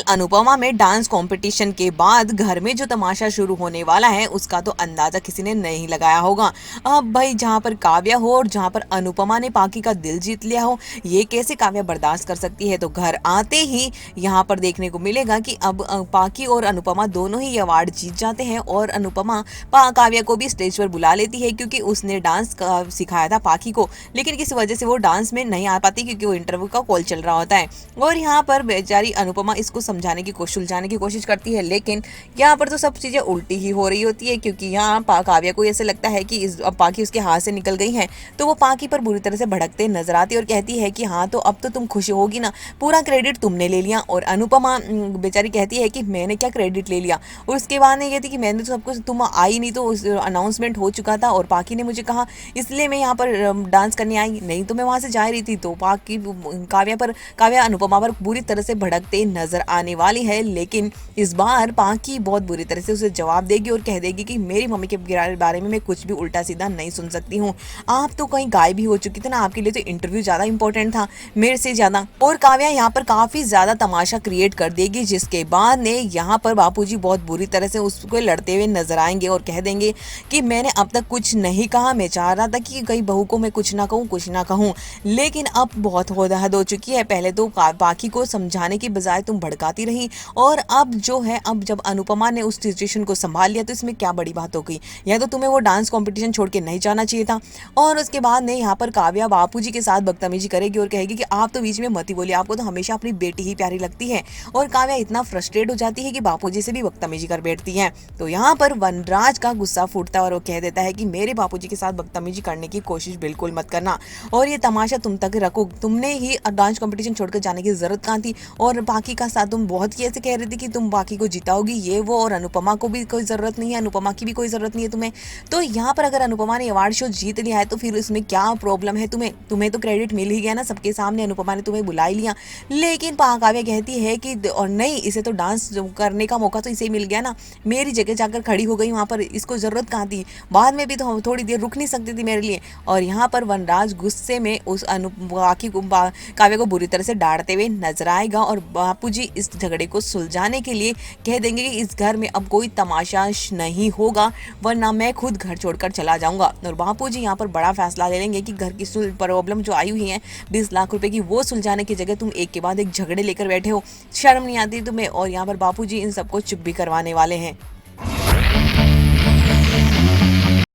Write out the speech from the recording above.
अनुपमा में dance competition के बाद घर में जो तमाशा शुरू होने वाला है उसका तो अंदाजा किसी ने नहीं लगाया होगा। अब भाई जहां पर काव्या हो और जहां पर अनुपमा ने पाकी का दिल जीत लिया हो, ये कैसे काव्या बर्दाश्त कर सकती है। तो घर आते ही यहाँ पर देखने को मिलेगा कि अब पाकी और अनुपमा दोनों ही अवार्ड जीत जाते हैं और अनुपमा काव्या को भी स्टेज पर बुला लेती है क्योंकि उसने डांस सिखाया था पाकी को, लेकिन किसी वजह से वो डांस में नहीं आ पाती क्योंकि वो इंटरव्यू का कॉल चल रहा होता है। और यहाँ पर बेचारी अनुपमा इसको समझाने की सुलझाने की कोशिश करती है, लेकिन यहाँ पर तो सब चीजें उल्टी ही हो रही होती है क्योंकि यहाँ काव्या को ऐसे लगता है कि अब पाकी उसके हाथ से निकल गई है, तो वो पाकी पर बुरी तरह से भड़कते नजर आती है और कहती है कि हाँ तो अब तो तुम खुश होगी ना, पूरा क्रेडिट तुमने ले लिया। और अनुपमा बेचारी कहती है कि मैंने क्या क्रेडिट ले लिया। और उसके बाद ने कहती कि मैंने तो सब कुछ, तुम आई नहीं तो अनाउंसमेंट हो चुका था और पाकी ने मुझे कहा इसलिए मैं यहाँ पर डांस करने आई, नहीं तो मैं वहां से जा रही थी। तो पाकी काव्या अनुपमा पर बुरी तरह से भड़कते नजर आने वाली है, लेकिन इस बार पाकी बहुत बुरी तरह से उसे जवाब देगी और कह देगी कि मेरी मम्मी के बारे में मैं कुछ भी उल्टा सीधा नहीं सुन सकती हूँ। आप तो कहीं गायब ही हो चुकी थी ना, आपके लिए तो इंटरव्यू ज्यादा इंपॉर्टेंट था मेरे से ज्यादा। और काव्या यहाँ पर काफी ज्यादा तमाशा क्रिएट कर देगी, जिसके बाद ने यहाँ पर बापूजी बहुत बुरी तरह से उसको लड़ते हुए नजर आएंगे और कह देंगे कि मैंने अब तक कुछ नहीं कहा, मैं चाह रहा था कि कहीं बहू को मैं कुछ ना कहूँ, लेकिन अब बहुत हद हो चुकी है। पहले तो पाकी को समझाने की बजाय तुम भड़काती रही और अब जो है, अब जब अनुपमा ने उस सिचुएशन को संभाल लिया तो इसमें क्या बड़ी बात हो गई, या तो तुम्हें वो डांस कंपटीशन छोड़ के नहीं जाना चाहिए था। और उसके बाद ने यहाँ पर काव्या बापूजी के साथ बदतमीजी करेगी और कहेगी कि आप तो बीच में मत ही बोलिए, आपको तो हमेशा अपनी बेटी ही प्यारी लगती है। और काव्या इतना फ्रस्ट्रेट हो जाती है कि बापूजी से भी बदतमीजी कर बैठती है। तो यहाँ पर वनराज का गुस्सा फूटता है और वो कह देता है कि मेरे बापूजी के साथ बदतमीजी करने की कोशिश बिल्कुल मत करना और ये तमाशा तुम तक रखो, तुमने ही डांस कंपटीशन छोड़कर जाने की जरूरत कहाँ थी। और बाकी का साथ तुम बहुत ही ऐसे कह रही थी कि तुम बाकी को जिताओगी ये वो, और अनुपमा को भी कोई जरूरत नहीं है, अनुपमा की भी कोई जरूरत नहीं है तुम्हें। तो यहाँ पर अगर अनुपमा ने अवार्ड शो जीत लिया है तो फिर इसमें क्या प्रॉब्लम है तुम्हें तो क्रेडिट मिल ही गया ना, सबके सामने अनुपमा ने तुम्हें बुला ही लिया। लेकिन काव्या कहती है कि और नहीं, इसे तो डांस करने का मौका तो इसे मिल गया ना, मेरी जगह जाकर खड़ी हो गई वहां पर, इसको जरूरत कहाँ थी, बाद में भी तो थोड़ी देर रुक नहीं सकती थी मेरे लिए। और यहाँ पर वनराज गुस्से में उस बाकी को काव्या को बुरी तरह से डांटते हुए नजर आएगा और बापूजी इस झगड़े को सुलझाने के लिए कह देंगे कि इस घर में अब कोई तमाशा नहीं होगा वरना मैं खुद घर छोड़कर चला जाऊंगा। और बापूजी यहाँ पर बड़ा फैसला ले लेंगे कि घर की प्रॉब्लम जो आई हुई है 20 लाख रुपए की, वो सुलझाने की जगह तुम एक के बाद एक झगड़े लेकर बैठे हो, शर्म नहीं आती तुम्हें। और यहाँ पर बापूजी इन सबको चुप भी करवाने वाले हैं।